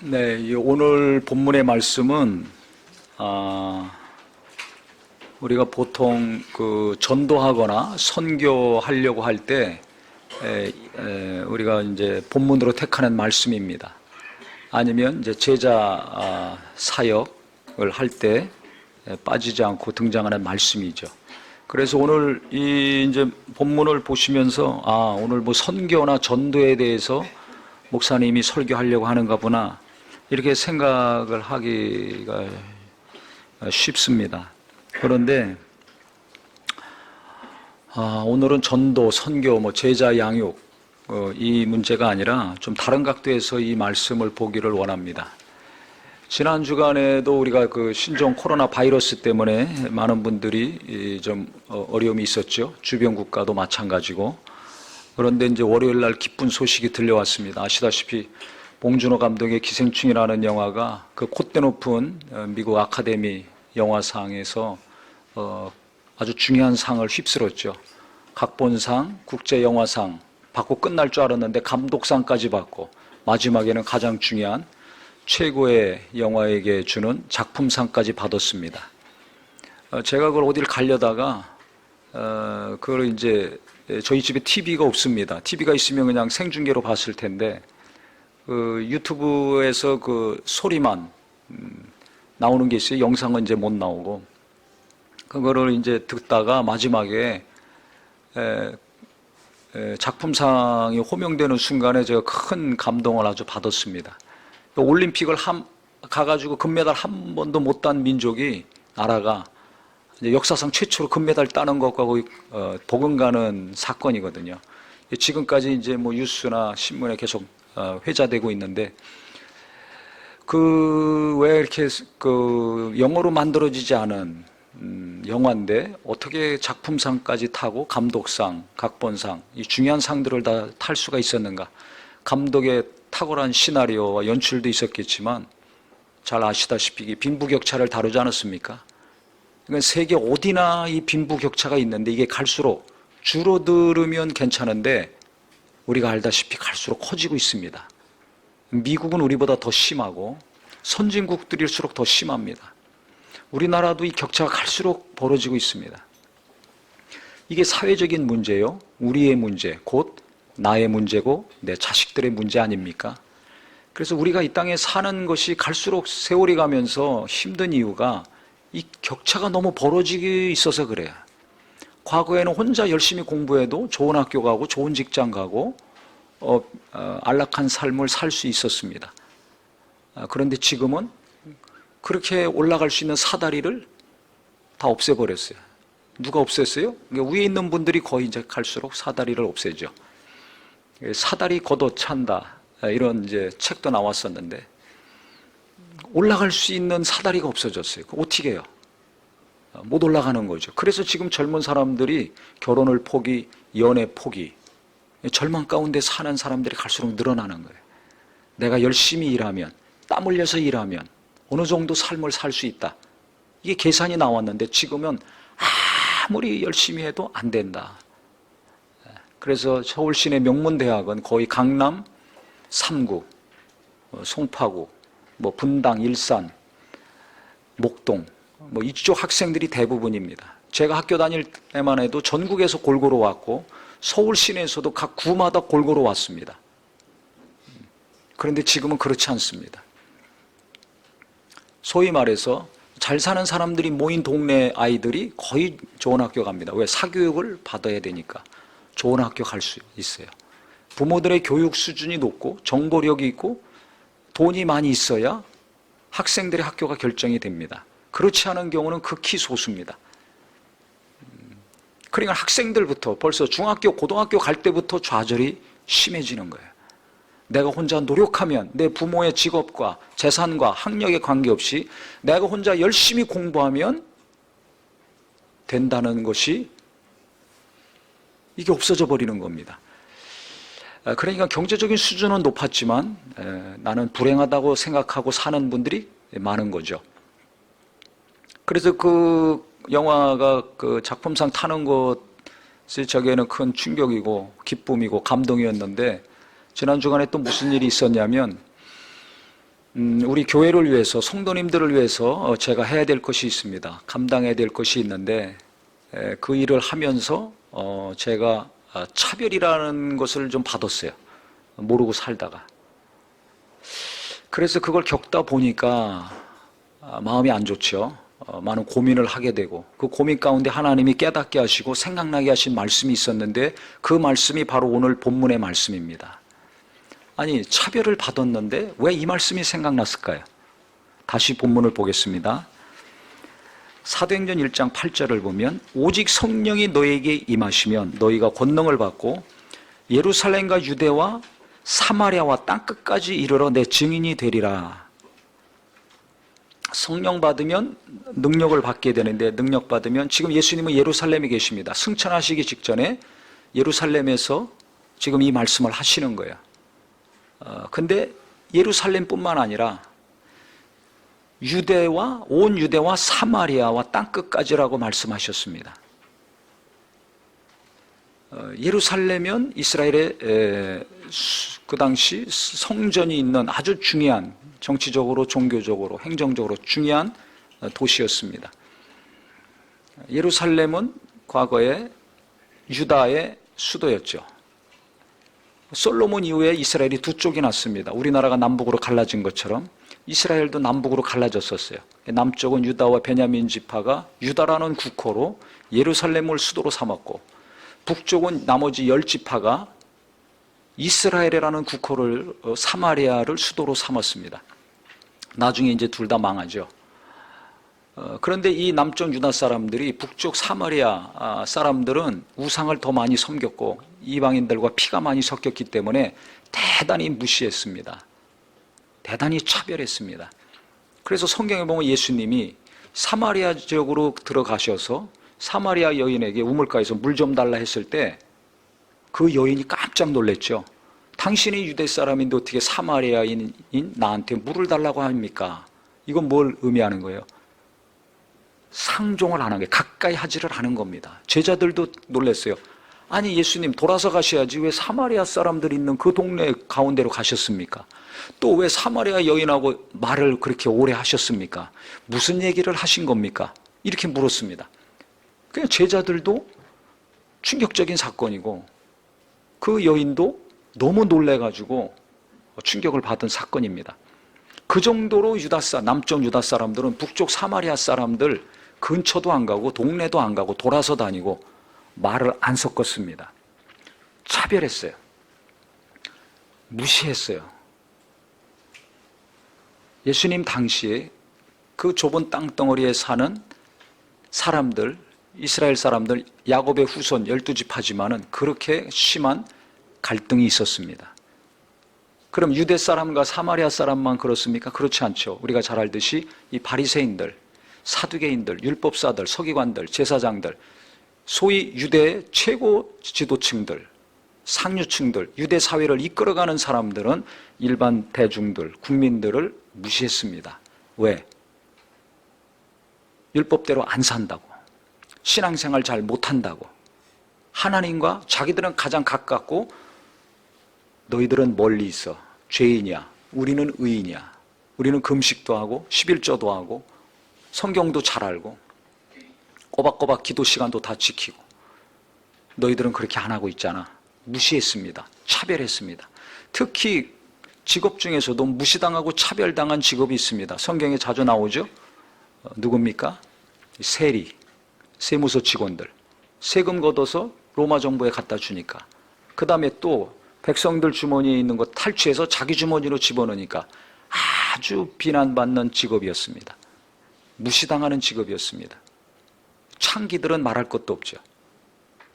네, 오늘 본문의 말씀은 우리가 보통 그 전도하거나 선교하려고 할 때 우리가 이제 본문으로 택하는 말씀입니다. 아니면 이제 제자 사역을 할 때 빠지지 않고 등장하는 말씀이죠. 그래서 오늘 이 이제 본문을 보시면서 오늘 뭐 선교나 전도에 대해서 목사님이 설교하려고 하는가 보나 이렇게 생각을 하기가 쉽습니다. 그런데 오늘은 전도, 선교, 뭐 제자 양육 이 문제가 아니라 좀 다른 각도에서 이 말씀을 보기를 원합니다. 지난 주간에도 우리가 그 신종 코로나 바이러스 때문에 많은 분들이 좀 어려움이 있었죠. 주변 국가도 마찬가지고. 그런데 이제 월요일 날 기쁜 소식이 들려왔습니다. 아시다시피 봉준호 감독의 기생충이라는 영화가 그 콧대 높은 미국 아카데미 영화상에서 아주 중요한 상을 휩쓸었죠. 각본상, 국제영화상 받고 끝날 줄 알았는데 감독상까지 받고 마지막에는 가장 중요한 최고의 영화에게 주는 작품상까지 받았습니다. 제가 그걸 어딜 가려다가 그걸 이제 저희 집에 TV가 없습니다. TV가 있으면 그냥 생중계로 봤을 텐데 그 유튜브에서 그 소리만 나오는 게 있어요. 영상은 이제 못 나오고 그거를 이제 듣다가 마지막에 작품상이 호명되는 순간에 제가 큰 감동을 아주 받았습니다. 올림픽을 가가지고 금메달 한 번도 못 딴 민족이 나라가 이제 역사상 최초로 금메달 따는 것과 거의 버금가는 사건이거든요. 지금까지 이제 뭐 뉴스나 신문에 계속 회자되고 있는데 그 왜 이렇게 그 영어로 만들어지지 않은 영화인데 어떻게 작품상까지 타고 감독상, 각본상 이 중요한 상들을 다 탈 수가 있었는가? 감독의 탁월한 시나리오와 연출도 있었겠지만 잘 아시다시피 이 빈부격차를 다루지 않았습니까? 그러니까 세계 어디나 이 빈부격차가 있는데 이게 갈수록 줄어들으면 괜찮은데 우리가 알다시피 갈수록 커지고 있습니다. 미국은 우리보다 더 심하고 선진국들일수록 더 심합니다. 우리나라도 이 격차가 갈수록 벌어지고 있습니다. 이게 사회적인 문제요. 우리의 문제, 곧 나의 문제고 내 자식들의 문제 아닙니까? 그래서 우리가 이 땅에 사는 것이 갈수록 세월이 가면서 힘든 이유가 이 격차가 너무 벌어지게 있어서 그래요. 과거에는 혼자 열심히 공부해도 좋은 학교 가고 좋은 직장 가고 안락한 삶을 살 수 있었습니다. 그런데 지금은 그렇게 올라갈 수 있는 사다리를 다 없애버렸어요. 누가 없앴어요? 위에 있는 분들이 거의 이제 갈수록 사다리를 없애죠. 사다리 걷어찬다 이런 이제 책도 나왔었는데 올라갈 수 있는 사다리가 없어졌어요. 어떻게 해요? 못 올라가는 거죠. 그래서 지금 젊은 사람들이 결혼을 포기, 연애 포기, 절망 가운데 사는 사람들이 갈수록 늘어나는 거예요. 내가 열심히 일하면, 땀 흘려서 일하면 어느 정도 삶을 살 수 있다. 이게 계산이 나왔는데 지금은 아무리 열심히 해도 안 된다. 그래서 서울 시내 명문대학은 거의 강남 3구, 송파구, 뭐 분당, 일산, 목동 뭐 이쪽 학생들이 대부분입니다. 제가 학교 다닐 때만 해도 전국에서 골고루 왔고 서울 시내에서도 각 구마다 골고루 왔습니다. 그런데 지금은 그렇지 않습니다. 소위 말해서 잘 사는 사람들이 모인 동네 아이들이 거의 좋은 학교 갑니다. 왜? 사교육을 받아야 되니까 좋은 학교 갈 수 있어요. 부모들의 교육 수준이 높고 정보력이 있고 돈이 많이 있어야 학생들의 학교가 결정이 됩니다. 그렇지 않은 경우는 극히 소수입니다. 그러니까 학생들부터 벌써 중학교, 고등학교 갈 때부터 좌절이 심해지는 거예요. 내가 혼자 노력하면 내 부모의 직업과 재산과 학력에 관계없이 내가 혼자 열심히 공부하면 된다는 것이 이게 없어져 버리는 겁니다. 그러니까 경제적인 수준은 높았지만 나는 불행하다고 생각하고 사는 분들이 많은 거죠. 그래서 그 영화가 그 작품상 타는 것이 저에게는 큰 충격이고 기쁨이고 감동이었는데 지난 주간에 또 무슨 일이 있었냐면 우리 교회를 위해서, 성도님들을 위해서 제가 해야 될 것이 있습니다. 감당해야 될 것이 있는데 그 일을 하면서 제가 차별이라는 것을 좀 받았어요. 모르고 살다가. 그래서 그걸 겪다 보니까 마음이 안 좋죠. 많은 고민을 하게 되고, 그 고민 가운데 하나님이 깨닫게 하시고 생각나게 하신 말씀이 있었는데, 그 말씀이 바로 오늘 본문의 말씀입니다. 아니, 차별을 받았는데 왜 이 말씀이 생각났을까요? 다시 본문을 보겠습니다. 사도행전 1장 8절을 보면, 오직 성령이 너에게 임하시면 너희가 권능을 받고 예루살렘과 유대와 사마리아와 땅끝까지 이르러 내 증인이 되리라. 성령 받으면 능력을 받게 되는데, 능력 받으면, 지금 예수님은 예루살렘에 계십니다. 승천하시기 직전에 예루살렘에서 지금 이 말씀을 하시는 거예요. 근데 예루살렘뿐만 아니라 온 유대와 사마리아와 땅끝까지라고 말씀하셨습니다. 예루살렘은 이스라엘의 그 당시 성전이 있는 아주 중요한, 정치적으로, 종교적으로, 행정적으로 중요한 도시였습니다. 예루살렘은 과거에 유다의 수도였죠. 솔로몬 이후에 이스라엘이 두 쪽이 났습니다. 우리나라가 남북으로 갈라진 것처럼 이스라엘도 남북으로 갈라졌었어요. 남쪽은 유다와 베냐민 지파가 유다라는 국호로 예루살렘을 수도로 삼았고, 북쪽은 나머지 10지파가 이스라엘이라는 국호를, 사마리아를 수도로 삼았습니다. 나중에 이제 둘 다 망하죠. 그런데 이 남쪽 유다 사람들이 북쪽 사마리아 사람들은 우상을 더 많이 섬겼고 이방인들과 피가 많이 섞였기 때문에 대단히 무시했습니다. 대단히 차별했습니다. 그래서 성경에 보면 예수님이 사마리아 지역으로 들어가셔서 사마리아 여인에게 우물가에서 물 좀 달라 했을 때 그 여인이 깜짝 놀랐죠. 당신이 유대 사람인데 어떻게 사마리아인 나한테 물을 달라고 합니까? 이건 뭘 의미하는 거예요? 상종을 안 하는 게, 가까이 하지를 않은 겁니다. 제자들도 놀랐어요. 아니, 예수님 돌아서 가셔야지 왜 사마리아 사람들이 있는 그 동네 가운데로 가셨습니까? 또 왜 사마리아 여인하고 말을 그렇게 오래 하셨습니까? 무슨 얘기를 하신 겁니까? 이렇게 물었습니다. 그냥 제자들도 충격적인 사건이고, 그 여인도 너무 놀래가지고 충격을 받은 사건입니다. 그 정도로 남쪽 유다 사람들은 북쪽 사마리아 사람들 근처도 안 가고 동네도 안 가고 돌아서 다니고 말을 안 섞었습니다. 차별했어요. 무시했어요. 예수님 당시에 그 좁은 땅덩어리에 사는 사람들, 이스라엘 사람들, 야곱의 후손 12지파지만은 그렇게 심한 갈등이 있었습니다. 그럼 유대 사람과 사마리아 사람만 그렇습니까? 그렇지 않죠. 우리가 잘 알듯이 이 바리새인들, 사두개인들, 율법사들, 서기관들, 제사장들, 소위 유대의 최고 지도층들, 상류층들, 유대 사회를 이끌어가는 사람들은 일반 대중들, 국민들을 무시했습니다. 왜? 율법대로 안 산다고, 신앙생활 잘 못한다고, 하나님과 자기들은 가장 가깝고 너희들은 멀리 있어, 죄인이야, 우리는 의인이야, 우리는 금식도 하고 11조도 하고 성경도 잘 알고 꼬박꼬박 기도 시간도 다 지키고 너희들은 그렇게 안 하고 있잖아. 무시했습니다. 차별했습니다. 특히 직업 중에서도 무시당하고 차별당한 직업이 있습니다. 성경에 자주 나오죠. 누굽니까? 세리, 세무서 직원들. 세금 걷어서 로마 정부에 갖다 주니까, 그 다음에 또 백성들 주머니에 있는 거 탈취해서 자기 주머니로 집어넣으니까 아주 비난받는 직업이었습니다. 무시당하는 직업이었습니다. 창기들은 말할 것도 없죠.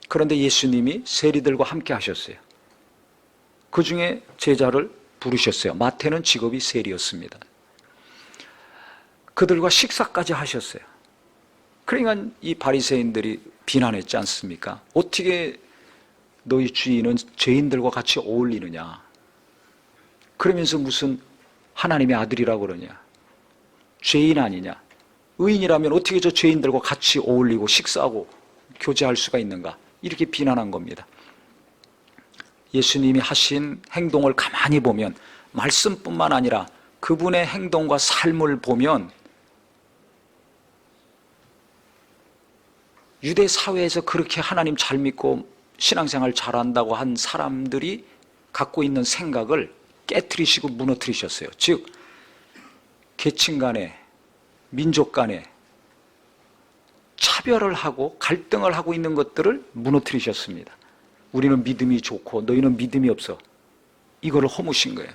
그런데 예수님이 세리들과 함께 하셨어요. 그 중에 제자를 부르셨어요. 마태는 직업이 세리였습니다. 그들과 식사까지 하셨어요. 그러니까 이 바리새인들이 비난했지 않습니까? 어떻게 너희 주인은 죄인들과 같이 어울리느냐? 그러면서 무슨 하나님의 아들이라고 그러냐? 죄인 아니냐? 의인이라면 어떻게 저 죄인들과 같이 어울리고 식사하고 교제할 수가 있는가? 이렇게 비난한 겁니다. 예수님이 하신 행동을 가만히 보면 말씀뿐만 아니라 그분의 행동과 삶을 보면 유대 사회에서 그렇게 하나님 잘 믿고 신앙생활 잘한다고 한 사람들이 갖고 있는 생각을 깨트리시고 무너뜨리셨어요. 즉 계층 간에, 민족 간에 차별을 하고 갈등을 하고 있는 것들을 무너뜨리셨습니다. 우리는 믿음이 좋고 너희는 믿음이 없어. 이걸 허무신 거예요.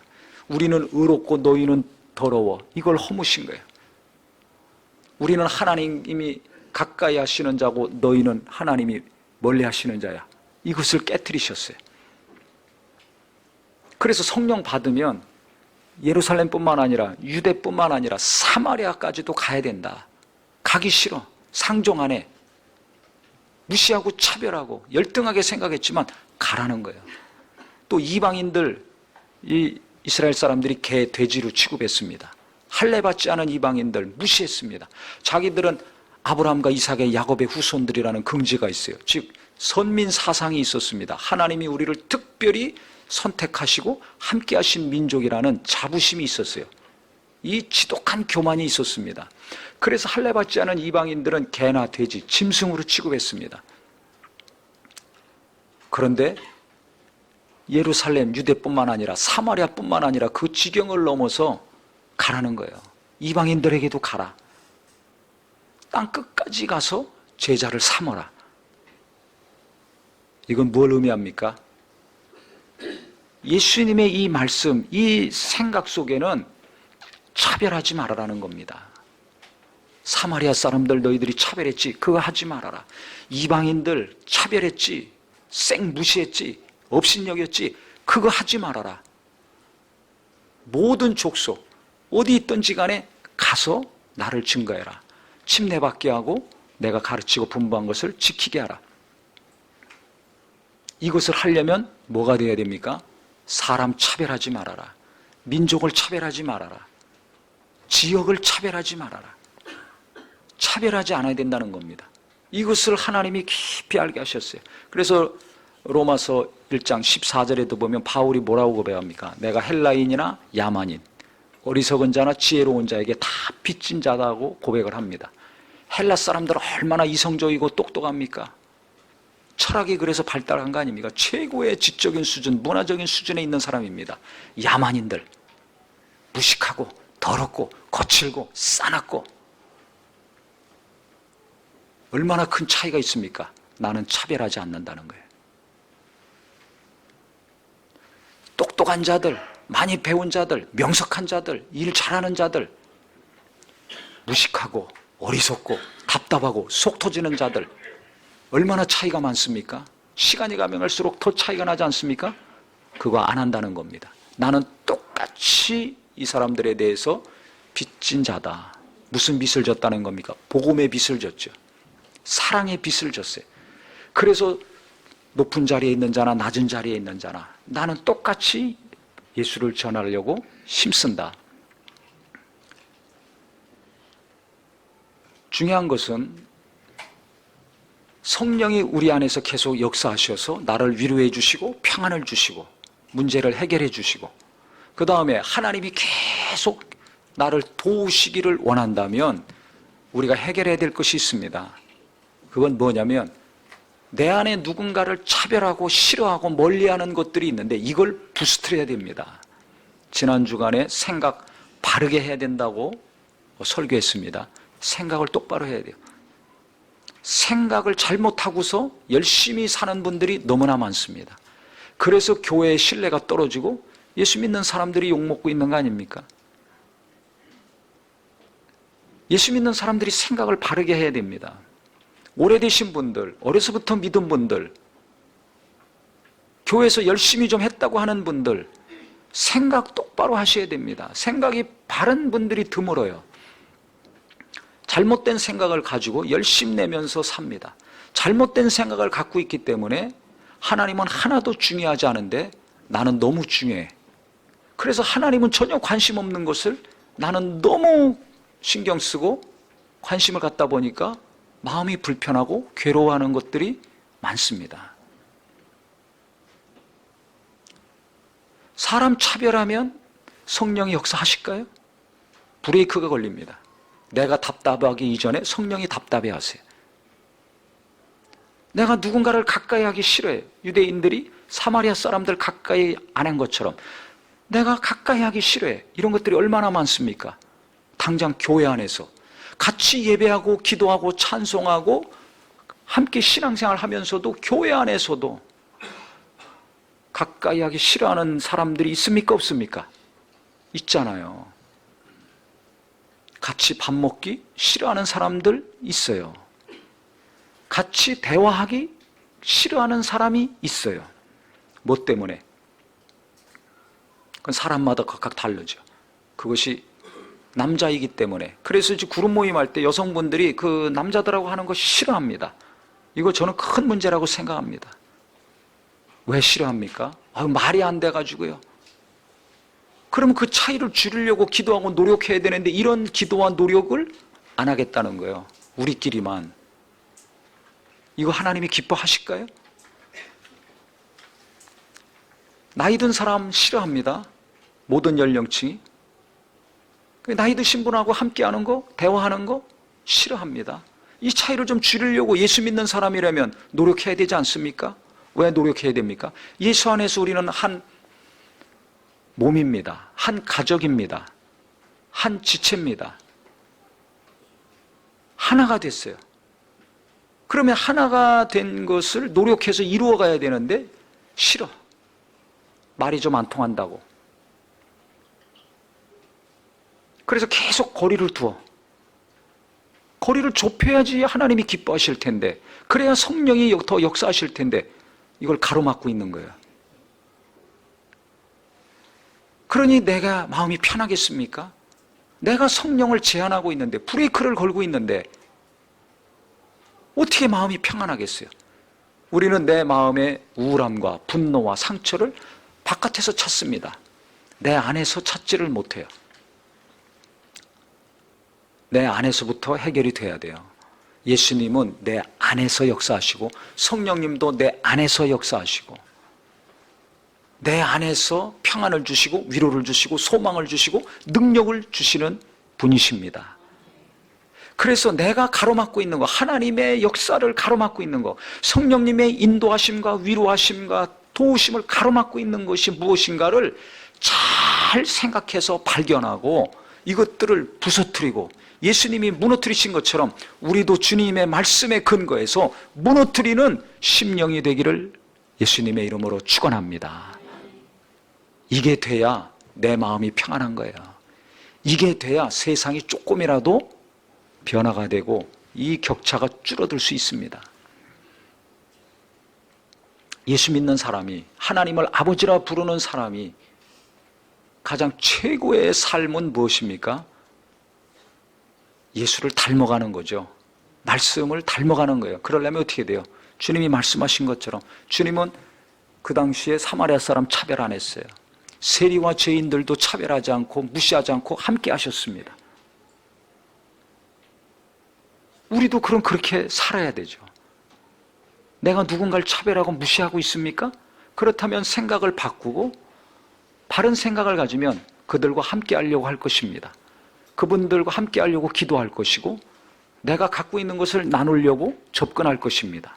우리는 의롭고 너희는 더러워. 이걸 허무신 거예요. 우리는 하나님이 가까이 하시는 자고 너희는 하나님이 멀리 하시는 자야. 이것을 깨트리셨어요. 그래서 성령 받으면 예루살렘뿐만 아니라 유대뿐만 아니라 사마리아까지도 가야 된다. 가기 싫어. 상종 안에 무시하고 차별하고 열등하게 생각했지만 가라는 거예요. 또 이방인들, 이 이스라엘 사람들이 개, 돼지로 취급했습니다. 할례받지 않은 이방인들 무시했습니다. 자기들은 아브라함과 이삭의 야곱의 후손들이라는 긍지가 있어요. 즉 선민 사상이 있었습니다. 하나님이 우리를 특별히 선택하시고 함께 하신 민족이라는 자부심이 있었어요. 이 지독한 교만이 있었습니다. 그래서 할례받지 않은 이방인들은 개나 돼지, 짐승으로 취급했습니다. 그런데 예루살렘, 유대뿐만 아니라 사마리아뿐만 아니라 그 지경을 넘어서 가라는 거예요. 이방인들에게도 가라. 땅 끝까지 가서 제자를 삼어라. 이건 뭘 의미합니까? 예수님의 이 말씀, 이 생각 속에는 차별하지 말아라는 겁니다. 사마리아 사람들 너희들이 차별했지, 그거 하지 말아라. 이방인들 차별했지, 쌩 무시했지, 업신여겼지, 그거 하지 말아라. 모든 족속 어디 있든지 간에 가서 나를 증거해라. 침례받게 하고 내가 가르치고 분부한 것을 지키게 하라. 이것을 하려면 뭐가 되어야 됩니까? 사람 차별하지 말아라. 민족을 차별하지 말아라. 지역을 차별하지 말아라. 차별하지 않아야 된다는 겁니다. 이것을 하나님이 깊이 알게 하셨어요. 그래서 로마서 1장 14절에도 보면 바울이 뭐라고 고백합니까? 내가 헬라인이나 야만인, 어리석은 자나 지혜로운 자에게 다 빚진 자다고 고백을 합니다. 헬라 사람들은 얼마나 이성적이고 똑똑합니까? 철학이 그래서 발달한 거 아닙니까? 최고의 지적인 수준, 문화적인 수준에 있는 사람입니다. 야만인들, 무식하고 더럽고 거칠고 싸납고 얼마나 큰 차이가 있습니까? 나는 차별하지 않는다는 거예요. 똑똑한 자들, 많이 배운 자들, 명석한 자들, 일 잘하는 자들, 무식하고 어리석고 답답하고 속 터지는 자들, 얼마나 차이가 많습니까? 시간이 가면 갈수록 더 차이가 나지 않습니까? 그거 안 한다는 겁니다. 나는 똑같이 이 사람들에 대해서 빚진 자다. 무슨 빚을 졌다는 겁니까? 복음의 빚을 졌죠. 사랑의 빚을 졌어요. 그래서 높은 자리에 있는 자나 낮은 자리에 있는 자나 나는 똑같이 예수를 전하려고 힘쓴다. 중요한 것은 성령이 우리 안에서 계속 역사하셔서 나를 위로해 주시고 평안을 주시고 문제를 해결해 주시고 그 다음에 하나님이 계속 나를 도우시기를 원한다면 우리가 해결해야 될 것이 있습니다. 그건 뭐냐면 내 안에 누군가를 차별하고 싫어하고 멀리하는 것들이 있는데 이걸 부스트려야 됩니다. 지난 주간에 생각 바르게 해야 된다고 설교했습니다. 생각을 똑바로 해야 돼요. 생각을 잘못하고서 열심히 사는 분들이 너무나 많습니다. 그래서 교회의 신뢰가 떨어지고 예수 믿는 사람들이 욕먹고 있는 거 아닙니까? 예수 믿는 사람들이 생각을 바르게 해야 됩니다. 오래되신 분들, 어려서부터 믿은 분들, 교회에서 열심히 좀 했다고 하는 분들, 생각 똑바로 하셔야 됩니다. 생각이 바른 분들이 드물어요. 잘못된 생각을 가지고 열심내면서 삽니다. 잘못된 생각을 갖고 있기 때문에 하나님은 하나도 중요하지 않은데 나는 너무 중요해. 그래서 하나님은 전혀 관심 없는 것을 나는 너무 신경 쓰고 관심을 갖다 보니까 마음이 불편하고 괴로워하는 것들이 많습니다. 사람 차별하면 성령이 역사하실까요? 브레이크가 걸립니다. 내가 답답하기 이전에 성령이 답답해 하세요. 내가 누군가를 가까이 하기 싫어해요. 유대인들이 사마리아 사람들 가까이 안 한 것처럼 내가 가까이 하기 싫어해. 이런 것들이 얼마나 많습니까? 당장 교회 안에서 같이 예배하고 기도하고 찬송하고 함께 신앙생활 하면서도 교회 안에서도 가까이 하기 싫어하는 사람들이 있습니까? 없습니까? 있잖아요. 같이 밥 먹기 싫어하는 사람들 있어요. 같이 대화하기 싫어하는 사람이 있어요. 뭐 때문에? 그건 사람마다 각각 다르죠. 그것이 남자이기 때문에. 그래서 이제 그룹 모임 할 때 여성분들이 그 남자들하고 하는 것이 싫어합니다. 이거 저는 큰 문제라고 생각합니다. 왜 싫어합니까? 말이 안 돼가지고요. 그러면 그 차이를 줄이려고 기도하고 노력해야 되는데 이런 기도와 노력을 안 하겠다는 거예요. 우리끼리만. 이거 하나님이 기뻐하실까요? 나이 든 사람 싫어합니다. 모든 연령층이. 나이 드신 분하고 함께하는 거, 대화하는 거 싫어합니다. 이 차이를 좀 줄이려고 예수 믿는 사람이라면 노력해야 되지 않습니까? 왜 노력해야 됩니까? 예수 안에서 우리는 한 몸입니다. 한 가족입니다. 한 지체입니다. 하나가 됐어요. 그러면 하나가 된 것을 노력해서 이루어가야 되는데 싫어. 말이 좀 안 통한다고. 그래서 계속 거리를 두어. 거리를 좁혀야지 하나님이 기뻐하실 텐데, 그래야 성령이 더 역사하실 텐데 이걸 가로막고 있는 거예요. 그러니 내가 마음이 편하겠습니까? 내가 성령을 제한하고 있는데, 브레이크를 걸고 있는데 어떻게 마음이 평안하겠어요? 우리는 내 마음의 우울함과 분노와 상처를 바깥에서 찾습니다. 내 안에서 찾지를 못해요. 내 안에서부터 해결이 돼야 돼요. 예수님은 내 안에서 역사하시고 성령님도 내 안에서 역사하시고 내 안에서 평안을 주시고 위로를 주시고 소망을 주시고 능력을 주시는 분이십니다. 그래서 내가 가로막고 있는 거, 하나님의 역사를 가로막고 있는 거, 성령님의 인도하심과 위로하심과 도우심을 가로막고 있는 것이 무엇인가를 잘 생각해서 발견하고 이것들을 부서뜨리고, 예수님이 무너뜨리신 것처럼 우리도 주님의 말씀에 근거해서 무너뜨리는 심령이 되기를 예수님의 이름으로 축원합니다. 이게 돼야 내 마음이 평안한 거예요. 이게 돼야 세상이 조금이라도 변화가 되고 이 격차가 줄어들 수 있습니다. 예수 믿는 사람이, 하나님을 아버지라 부르는 사람이 가장 최고의 삶은 무엇입니까? 예수를 닮아가는 거죠. 말씀을 닮아가는 거예요. 그러려면 어떻게 돼요? 주님이 말씀하신 것처럼 주님은 그 당시에 사마리아 사람 차별 안 했어요. 세리와 죄인들도 차별하지 않고 무시하지 않고 함께 하셨습니다. 우리도 그럼 그렇게 살아야 되죠. 내가 누군가를 차별하고 무시하고 있습니까? 그렇다면 생각을 바꾸고 바른 생각을 가지면 그들과 함께 하려고 할 것입니다. 그분들과 함께 하려고 기도할 것이고 내가 갖고 있는 것을 나누려고 접근할 것입니다.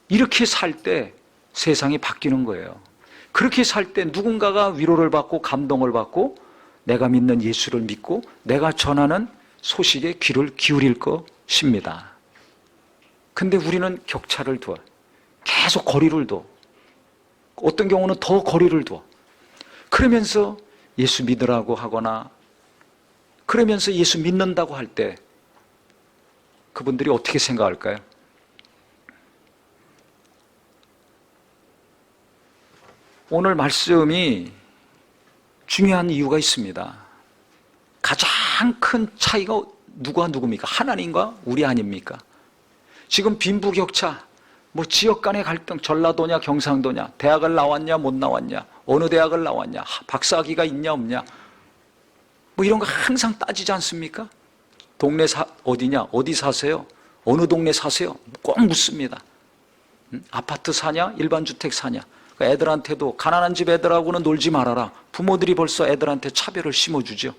이렇게 살 때 세상이 바뀌는 거예요. 그렇게 살 때 누군가가 위로를 받고 감동을 받고 내가 믿는 예수를 믿고 내가 전하는 소식에 귀를 기울일 것입니다. 근데 우리는 격차를 두어, 계속 거리를 둬. 어떤 경우는 더 거리를 둬. 그러면서 예수 믿으라고 하거나 그러면서 예수 믿는다고 할 때 그분들이 어떻게 생각할까요? 오늘 말씀이 중요한 이유가 있습니다. 가장 큰 차이가 누가 누굽니까? 하나님과 우리 아닙니까? 지금 빈부격차, 지역 간의 갈등, 전라도냐 경상도냐, 대학을 나왔냐 못 나왔냐, 어느 대학을 나왔냐, 박사학위가 있냐 없냐, 이런 거 항상 따지지 않습니까? 동네 어디냐, 어디 사세요, 어느 동네 사세요, 꼭 묻습니다. 아파트 사냐, 일반 주택 사냐. 애들한테도 가난한 집 애들하고는 놀지 말아라, 부모들이 벌써 애들한테 차별을 심어주죠.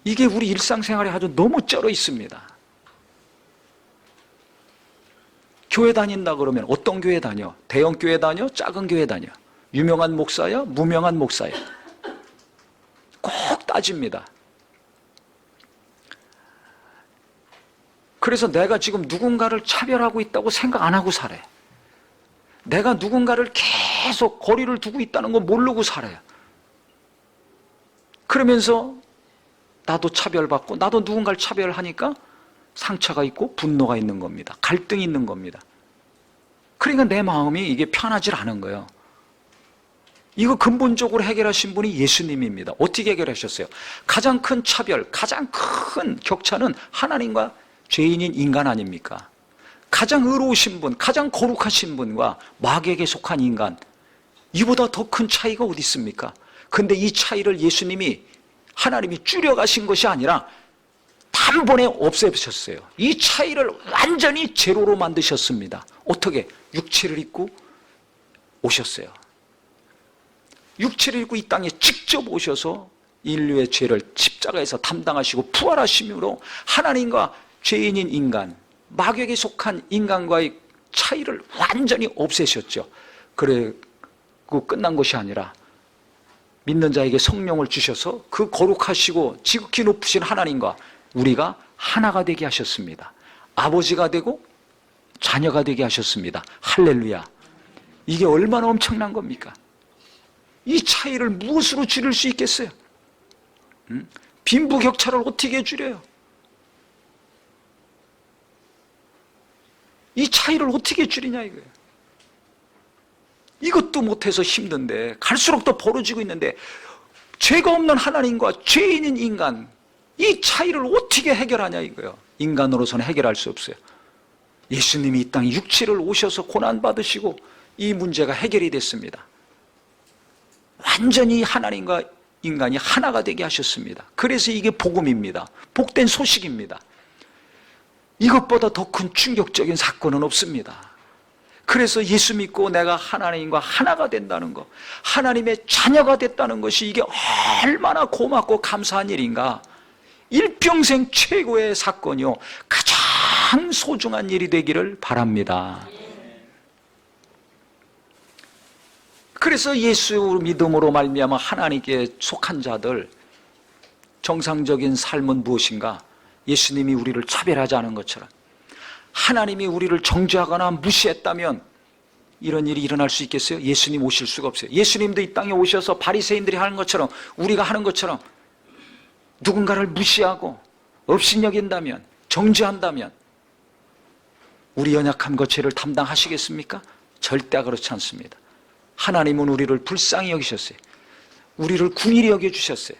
이게 우리 일상생활에 아주 너무 쩔어 있습니다. 교회 다닌다 그러면 어떤 교회 다녀? 대형 교회 다녀? 작은 교회 다녀? 유명한 목사야? 무명한 목사야? 꼭 따집니다. 그래서 내가 지금 누군가를 차별하고 있다고 생각 안 하고 살아요. 내가 누군가를 계속 거리를 두고 있다는 거 모르고 살아요. 그러면서 나도 차별받고 나도 누군가를 차별하니까 상처가 있고 분노가 있는 겁니다. 갈등이 있는 겁니다. 그러니까 내 마음이 이게 편하지 않은 거예요. 이거 근본적으로 해결하신 분이 예수님입니다. 어떻게 해결하셨어요? 가장 큰 차별, 가장 큰 격차는 하나님과 죄인인 인간 아닙니까? 가장 의로우신 분, 가장 거룩하신 분과 마귀에게 속한 인간, 이보다 더 큰 차이가 어디 있습니까? 근데 이 차이를 예수님이 하나님이 줄여가신 것이 아니라 단번에 없애셨어요. 이 차이를 완전히 제로로 만드셨습니다. 어떻게? 육체를 입고 오셨어요. 육체를 입고 이 땅에 직접 오셔서 인류의 죄를 십자가에서 담당하시고 부활하심으로 하나님과 죄인인 인간, 마귀에게 속한 인간과의 차이를 완전히 없애셨죠. 그리고 끝난 것이 아니라 믿는 자에게 성령을 주셔서 그 거룩하시고 지극히 높으신 하나님과 우리가 하나가 되게 하셨습니다. 아버지가 되고 자녀가 되게 하셨습니다. 할렐루야. 이게 얼마나 엄청난 겁니까? 이 차이를 무엇으로 줄일 수 있겠어요? 빈부격차를 어떻게 줄여요? 이 차이를 어떻게 줄이냐 이거예요. 이것도 못해서 힘든데 갈수록 더 벌어지고 있는데 죄가 없는 하나님과 죄인인 인간, 이 차이를 어떻게 해결하냐 이거예요. 인간으로서는 해결할 수 없어요. 예수님이 이 땅에 육체를 오셔서 고난받으시고 이 문제가 해결이 됐습니다. 완전히 하나님과 인간이 하나가 되게 하셨습니다. 그래서 이게 복음입니다. 복된 소식입니다. 이것보다 더 큰 충격적인 사건은 없습니다. 그래서 예수 믿고 내가 하나님과 하나가 된다는 것, 하나님의 자녀가 됐다는 것이 이게 얼마나 고맙고 감사한 일인가. 일평생 최고의 사건이요, 가장 소중한 일이 되기를 바랍니다. 그래서 예수 믿음으로 말미암아 하나님께 속한 자들, 정상적인 삶은 무엇인가? 예수님이 우리를 차별하지 않은 것처럼 하나님이 우리를 정죄하거나 무시했다면 이런 일이 일어날 수 있겠어요? 예수님 오실 수가 없어요. 예수님도 이 땅에 오셔서 바리새인들이 하는 것처럼, 우리가 하는 것처럼 누군가를 무시하고 업신여긴다면, 정죄한다면 우리 연약한 것 죄를 담당하시겠습니까? 절대 그렇지 않습니다. 하나님은 우리를 불쌍히 여기셨어요. 우리를 궁일이 여겨주셨어요.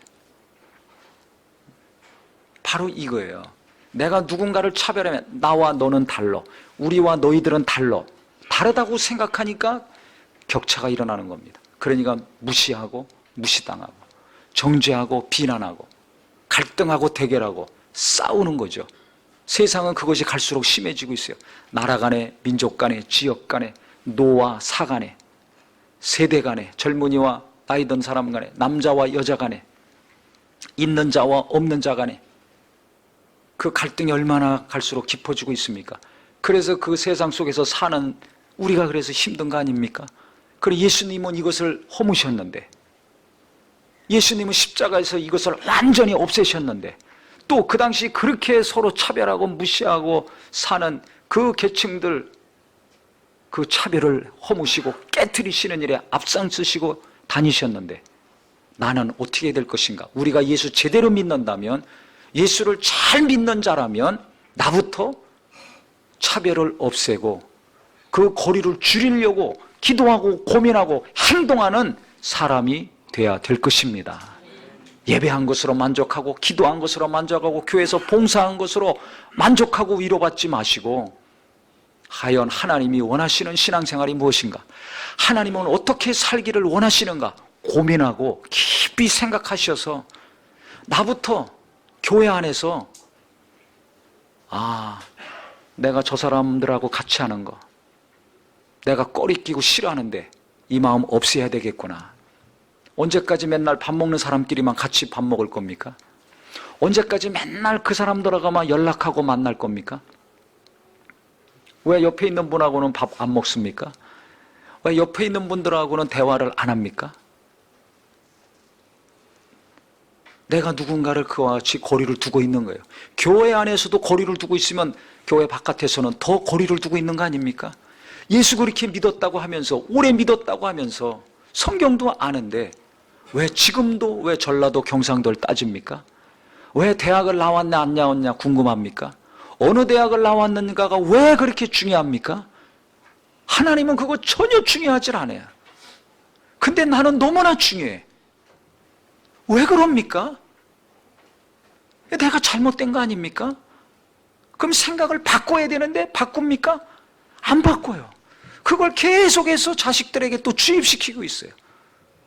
바로 이거예요. 내가 누군가를 차별하면 나와 너는 달라, 우리와 너희들은 달라, 다르다고 생각하니까 격차가 일어나는 겁니다. 그러니까 무시하고 무시당하고 정죄하고 비난하고 갈등하고 대결하고 싸우는 거죠. 세상은 그것이 갈수록 심해지고 있어요. 나라 간에, 민족 간에, 지역 간에, 노와 사 간에, 세대 간에, 젊은이와 나이 든 사람 간에, 남자와 여자 간에, 있는 자와 없는 자 간에 그 갈등이 얼마나 갈수록 깊어지고 있습니까? 그래서 그 세상 속에서 사는 우리가 그래서 힘든 거 아닙니까? 그리고 예수님은 이것을 허무셨는데, 예수님은 십자가에서 이것을 완전히 없애셨는데, 또 그 당시 그렇게 서로 차별하고 무시하고 사는 그 계층들, 그 차별을 허무시고 깨트리시는 일에 앞장서시고 다니셨는데 나는 어떻게 될 것인가? 우리가 예수 제대로 믿는다면, 예수를 잘 믿는 자라면 나부터 차별을 없애고 그 거리를 줄이려고 기도하고 고민하고 행동하는 사람이 돼야 될 것입니다. 예배한 것으로 만족하고 기도한 것으로 만족하고 교회에서 봉사한 것으로 만족하고 위로받지 마시고, 과연 하나님이 원하시는 신앙생활이 무엇인가? 하나님은 어떻게 살기를 원하시는가? 고민하고 깊이 생각하셔서 나부터 교회 안에서 내가 저 사람들하고 같이 하는 거, 내가 꺼리 끼고 싫어하는데 이 마음 없애야 되겠구나. 언제까지 맨날 밥 먹는 사람끼리만 같이 밥 먹을 겁니까? 언제까지 맨날 그 사람들하고만 연락하고 만날 겁니까? 왜 옆에 있는 분하고는 밥 안 먹습니까? 왜 옆에 있는 분들하고는 대화를 안 합니까? 내가 누군가를 그와 같이 거리를 두고 있는 거예요. 교회 안에서도 거리를 두고 있으면 교회 바깥에서는 더 거리를 두고 있는 거 아닙니까? 예수 그렇게 믿었다고 하면서, 오래 믿었다고 하면서 성경도 아는데 왜 지금도 왜 전라도 경상도를 따집니까? 왜 대학을 나왔냐 안 나왔냐 궁금합니까? 어느 대학을 나왔는가가 왜 그렇게 중요합니까? 하나님은 그거 전혀 중요하지 않아요. 근데 나는 너무나 중요해. 왜 그럽니까? 내가 잘못된 거 아닙니까? 그럼 생각을 바꿔야 되는데 바꿉니까? 안 바꿔요. 그걸 계속해서 자식들에게 또 주입시키고 있어요.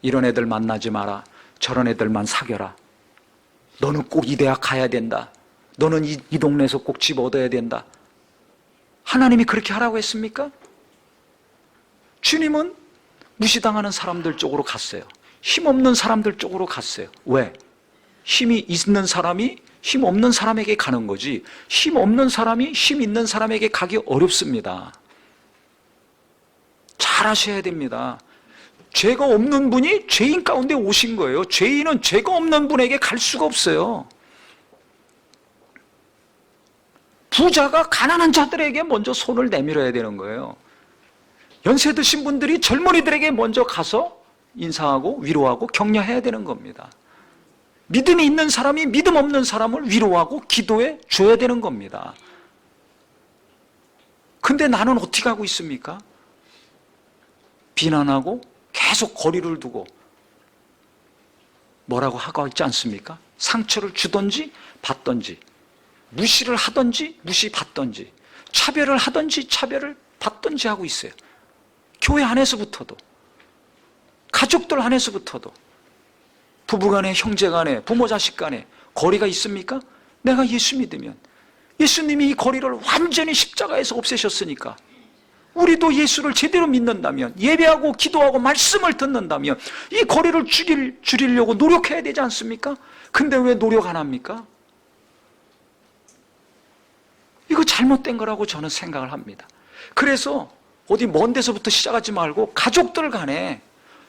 이런 애들 만나지 마라. 저런 애들만 사귀어라. 너는 꼭 이 대학 가야 된다. 너는 이 동네에서 꼭 집 얻어야 된다. 하나님이 그렇게 하라고 했습니까? 주님은 무시당하는 사람들 쪽으로 갔어요. 힘없는 사람들 쪽으로 갔어요. 왜? 힘이 있는 사람이 힘 없는 사람에게 가는 거지, 힘 없는 사람이 힘 있는 사람에게 가기 어렵습니다. 잘 아셔야 됩니다. 죄가 없는 분이 죄인 가운데 오신 거예요. 죄인은 죄가 없는 분에게 갈 수가 없어요. 부자가 가난한 자들에게 먼저 손을 내밀어야 되는 거예요. 연세 드신 분들이 젊은이들에게 먼저 가서 인사하고 위로하고 격려해야 되는 겁니다. 믿음이 있는 사람이 믿음 없는 사람을 위로하고 기도해 줘야 되는 겁니다. 근데 나는 어떻게 하고 있습니까? 비난하고 계속 거리를 두고 뭐라고 하고 있지 않습니까? 상처를 주든지 받든지, 무시를 하든지 무시받든지, 차별을 하든지 차별을 받든지 하고 있어요. 교회 안에서부터도, 가족들 안에서부터도, 부부간에, 형제간에, 부모 자식 간에 거리가 있습니까? 내가 예수 믿으면 예수님이 이 거리를 완전히 십자가에서 없애셨으니까 우리도 예수를 제대로 믿는다면, 예배하고 기도하고 말씀을 듣는다면 이 거리를 줄이려고 노력해야 되지 않습니까? 근데 왜 노력 안 합니까? 이거 잘못된 거라고 저는 생각을 합니다. 그래서 어디 먼 데서부터 시작하지 말고 가족들 간에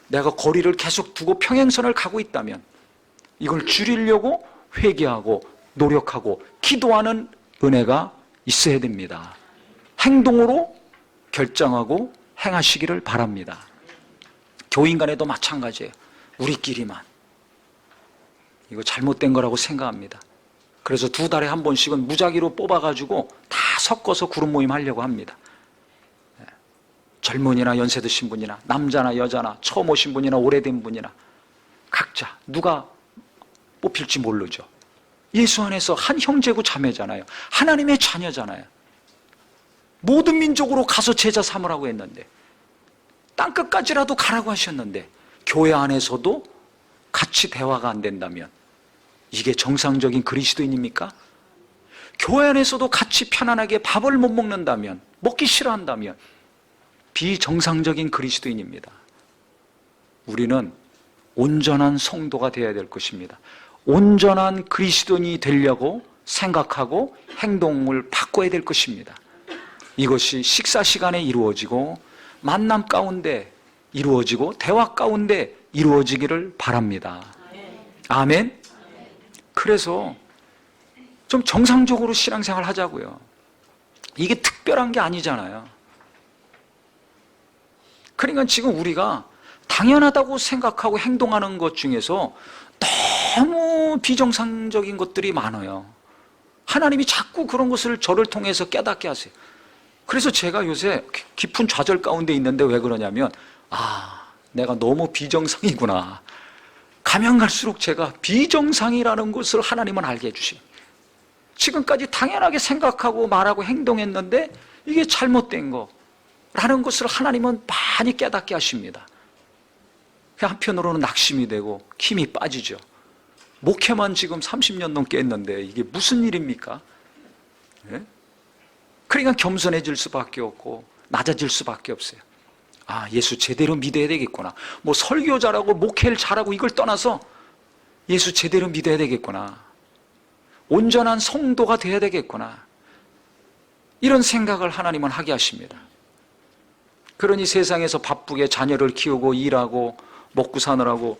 내가 거리를 계속 두고 평행선을 가고 있다면 이걸 줄이려고 회개하고 노력하고 기도하는 은혜가 있어야 됩니다. 행동으로 결정하고 행하시기를 바랍니다. 교인 간에도 마찬가지예요. 우리끼리만. 이거 잘못된 거라고 생각합니다. 그래서 2달에 한 번씩은 무작위로 뽑아가지고 다 섞어서 그룹 모임 하려고 합니다. 젊은이나 연세 드신 분이나 남자나 여자나 처음 오신 분이나 오래된 분이나 각자 누가 뽑힐지 모르죠. 예수 안에서 한 형제고 자매잖아요. 하나님의 자녀잖아요. 모든 민족으로 가서 제자 삼으라고 했는데, 땅끝까지라도 가라고 하셨는데 교회 안에서도 같이 대화가 안 된다면 이게 정상적인 그리스도인입니까? 교회 안에서도 같이 편안하게 밥을 못 먹는다면, 먹기 싫어한다면 비정상적인 그리스도인입니다. 우리는 온전한 성도가 되어야 될 것입니다. 온전한 그리스도인이 되려고 생각하고 행동을 바꿔야 될 것입니다. 이것이 식사 시간에 이루어지고 만남 가운데 이루어지고 대화 가운데 이루어지기를 바랍니다. 아멘. 그래서 좀 정상적으로 신앙생활 하자고요. 이게 특별한 게 아니잖아요. 그러니까 지금 우리가 당연하다고 생각하고 행동하는 것 중에서 너무 비정상적인 것들이 많아요. 하나님이 자꾸 그런 것을 저를 통해서 깨닫게 하세요. 그래서 제가 요새 깊은 좌절 가운데 있는데 왜 그러냐면, 내가 너무 비정상이구나. 가면 갈수록 제가 비정상이라는 것을 하나님은 알게 해주십니다. 지금까지 당연하게 생각하고 말하고 행동했는데 이게 잘못된 거라는 것을 하나님은 많이 깨닫게 하십니다. 한편으로는 낙심이 되고 힘이 빠지죠. 목회만 지금 30년 넘게 했는데 이게 무슨 일입니까? 네? 그러니까 겸손해질 수밖에 없고 낮아질 수밖에 없어요. 예수 제대로 믿어야 되겠구나. 뭐 설교자라고 목회를 잘하고 이걸 떠나서 예수 제대로 믿어야 되겠구나. 온전한 성도가 돼야 되겠구나. 이런 생각을 하나님은 하게 하십니다. 그러니 세상에서 바쁘게 자녀를 키우고 일하고 먹고 사느라고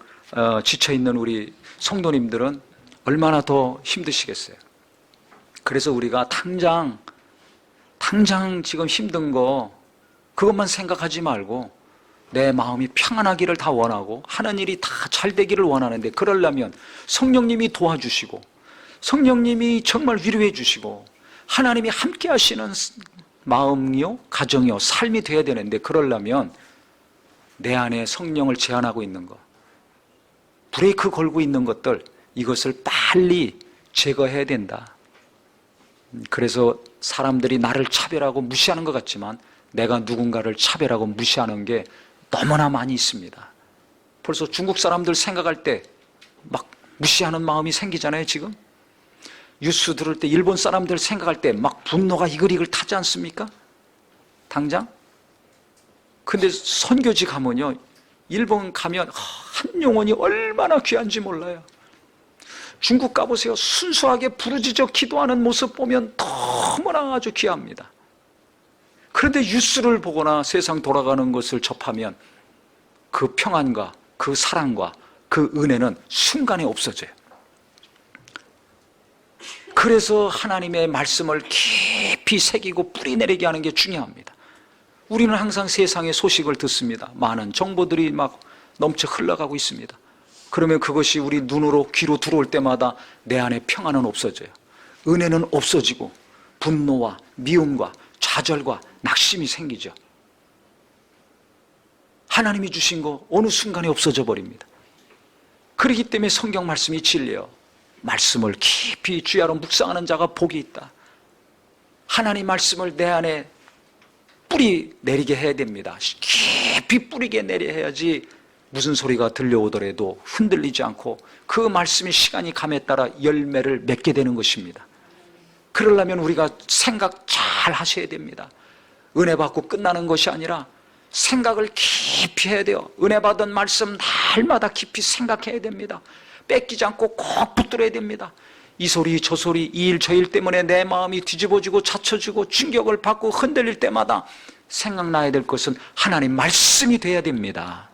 지쳐있는 우리 성도님들은 얼마나 더 힘드시겠어요. 그래서 우리가 당장 지금 힘든 거 그것만 생각하지 말고 내 마음이 평안하기를 다 원하고 하는 일이 다 잘 되기를 원하는데, 그러려면 성령님이 도와주시고 성령님이 정말 위로해 주시고 하나님이 함께 하시는 마음이요, 가정이요, 삶이 되어야 되는데, 그러려면 내 안에 성령을 제한하고 있는 것, 브레이크 걸고 있는 것들, 이것을 빨리 제거해야 된다. 그래서 사람들이 나를 차별하고 무시하는 것 같지만 내가 누군가를 차별하고 무시하는 게 너무나 많이 있습니다. 벌써 중국 사람들 생각할 때 막 무시하는 마음이 생기잖아요. 지금 뉴스 들을 때 일본 사람들 생각할 때 막 분노가 이글이글 타지 않습니까? 당장? 근데 선교지 가면요, 일본 가면 한 영혼이 얼마나 귀한지 몰라요. 중국 가보세요. 순수하게 부르짖어 기도하는 모습 보면 너무나 아주 귀합니다. 그런데 뉴스를 보거나 세상 돌아가는 것을 접하면 그 평안과 그 사랑과 그 은혜는 순간에 없어져요. 그래서 하나님의 말씀을 깊이 새기고 뿌리내리게 하는 게 중요합니다. 우리는 항상 세상의 소식을 듣습니다. 많은 정보들이 막 넘쳐 흘러가고 있습니다. 그러면 그것이 우리 눈으로 귀로 들어올 때마다 내 안에 평안은 없어져요. 은혜는 없어지고 분노와 미움과 좌절과 낙심이 생기죠. 하나님이 주신 거 어느 순간에 없어져 버립니다. 그렇기 때문에 성경 말씀이 진리예요. 말씀을 깊이 주야로 묵상하는 자가 복이 있다. 하나님 말씀을 내 안에 뿌리 내리게 해야 됩니다. 깊이 뿌리게 내려 해야지 무슨 소리가 들려오더라도 흔들리지 않고 그 말씀이 시간이 감에 따라 열매를 맺게 되는 것입니다. 그러려면 우리가 생각 잘 하셔야 됩니다. 은혜 받고 끝나는 것이 아니라 생각을 깊이 해야 돼요. 은혜 받은 말씀 날마다 깊이 생각해야 됩니다. 뺏기지 않고 꼭 붙들어야 됩니다. 이 소리 저 소리 이 일 저 일 때문에 내 마음이 뒤집어지고 자쳐지고 충격을 받고 흔들릴 때마다 생각나야 될 것은 하나님 말씀이 돼야 됩니다.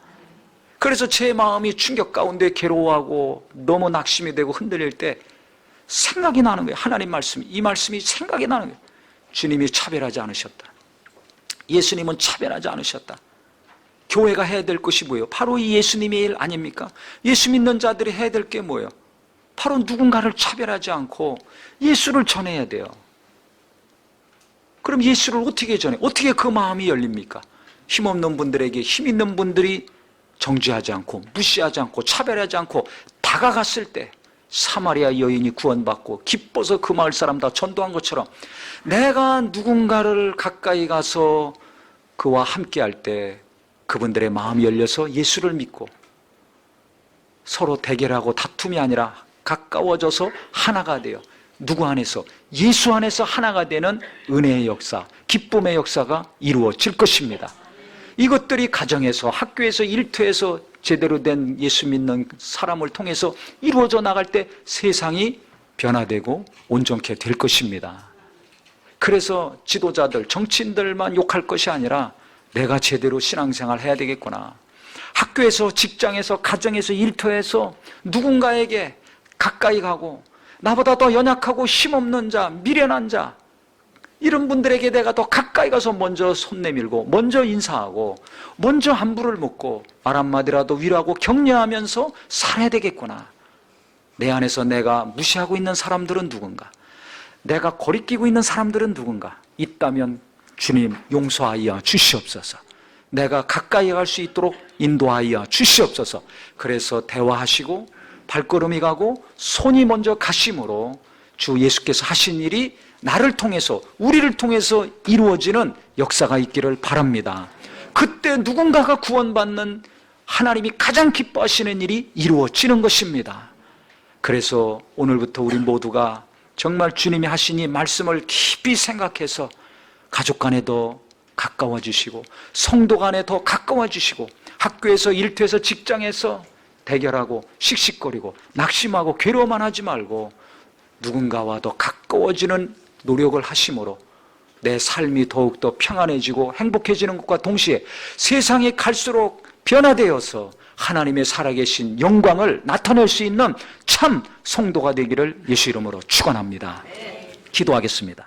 그래서 제 마음이 충격 가운데 괴로워하고 너무 낙심이 되고 흔들릴 때 생각이 나는 거예요. 하나님 말씀이, 이 말씀이 생각이 나는 거예요. 주님이 차별하지 않으셨다. 예수님은 차별하지 않으셨다. 교회가 해야 될 것이 뭐예요? 바로 이 예수님의 일 아닙니까? 예수 믿는 자들이 해야 될 게 뭐예요? 바로 누군가를 차별하지 않고 예수를 전해야 돼요. 그럼 예수를 어떻게 전해? 어떻게 그 마음이 열립니까? 힘없는 분들에게 힘 있는 분들이 정죄하지 않고 무시하지 않고 차별하지 않고 다가갔을 때 사마리아 여인이 구원받고 기뻐서 그 마을 사람 다 전도한 것처럼 내가 누군가를 가까이 가서 그와 함께 할 때 그분들의 마음이 열려서 예수를 믿고 서로 대결하고 다툼이 아니라 가까워져서 하나가 돼요. 누구 안에서? 예수 안에서 하나가 되는 은혜의 역사, 기쁨의 역사가 이루어질 것입니다. 이것들이 가정에서, 학교에서, 일터에서 제대로 된 예수 믿는 사람을 통해서 이루어져 나갈 때 세상이 변화되고 온전케 될 것입니다. 그래서 지도자들, 정치인들만 욕할 것이 아니라 내가 제대로 신앙생활 해야 되겠구나. 학교에서, 직장에서, 가정에서, 일터에서 누군가에게 가까이 가고 나보다 더 연약하고 힘없는 자, 미련한 자, 이런 분들에게 내가 더 가까이 가서 먼저 손 내밀고 먼저 인사하고 먼저 안부를 묻고 말 한마디라도 위로하고 격려하면서 살아야 되겠구나. 내 안에서 내가 무시하고 있는 사람들은 누군가, 내가 거리끼고 있는 사람들은 누군가 있다면 주님 용서하여 주시옵소서. 내가 가까이 갈 수 있도록 인도하여 주시옵소서. 그래서 대화하시고 발걸음이 가고 손이 먼저 가심으로 주 예수께서 하신 일이 나를 통해서, 우리를 통해서 이루어지는 역사가 있기를 바랍니다. 그때 누군가가 구원받는 하나님이 가장 기뻐하시는 일이 이루어지는 것입니다. 그래서 오늘부터 우리 모두가 정말 주님이 하신 이 말씀을 깊이 생각해서 가족 간에도 가까워지시고 성도 간에 더 가까워지시고 학교에서 일터에서 직장에서 대결하고 씩씩거리고 낙심하고 괴로워만 하지 말고 누군가와 더 가까워지는 노력을 하심으로 내 삶이 더욱더 평안해지고 행복해지는 것과 동시에 세상이 갈수록 변화되어서 하나님의 살아계신 영광을 나타낼 수 있는 참 성도가 되기를 예수 이름으로 축원합니다. 기도하겠습니다.